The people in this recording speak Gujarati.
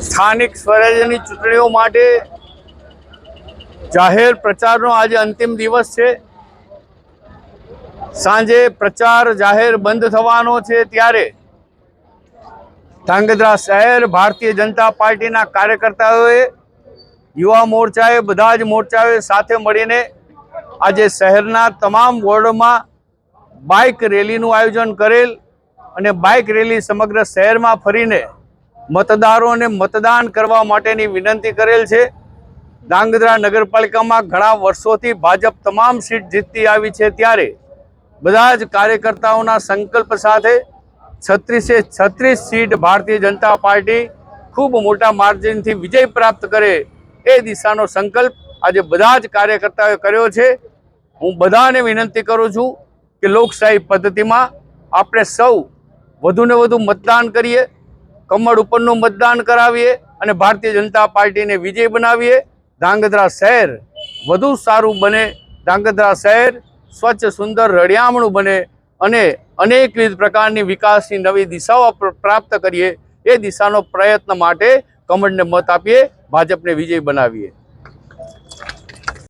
સ્થાનિક સ્વરાજ્યની ચૂંટણીઓ માટે જાહેર પ્રચારનો આજે અંતિમ દિવસ છે। સાંજે પ્રચાર જાહેર બંધ થવાનો છે ત્યારે ધાંગધ્રા શહેર ભારતીય જનતા પાર્ટીના કાર્યકર્તાઓએ, યુવા મોરચાએ, બધા જ મોરચાઓએ સાથે મળીને આજે શહેરના તમામ વોર્ડોમાં બાઇક રેલીનું આયોજન કરેલ અને બાઇક રેલી સમગ્ર શહેરમાં ફરીને મતદારોને મતદાન કરવા માટેની વિનંતી કરેલ છે। ધાંગધ્રા નગરપાલિકામાં ઘણા વર્ષોથી ભાજપ તમામ સીટ જીતતી આવી છે ત્યારે બધા જ કાર્યકર્તાઓના સંકલ્પ સાથે 36 સીટ ભારતીય જનતા પાર્ટી ખૂબ મોટા માર્જિનથી વિજય પ્રાપ્ત કરે એ દિશાનો સંકલ્પ આજે બધા જ કાર્યકર્તાઓએ કર્યો છે। હું બધાને વિનંતી કરું છું કે લોકશાહી પદ્ધતિમાં આપણે સૌ વધુને વધુ મતદાન કરીએ, કમળ ઉપરનું મતદાન કરાવીએ અને ભારતીય જનતા પાર્ટીને વિજય બનાવીએ। ધાંગધ્રા શહેર વધુ સારું બને, ધાંગધ્રા શહેર સ્વચ્છ, સુંદર, રળિયામણું બને અને અનેકવિધ પ્રકારની વિકાસની નવી દિશાઓ પ્રાપ્ત કરીએ એ દિશાનો પ્રયત્ન માટે કમળને મત આપીએ, ભાજપને વિજય બનાવીએ।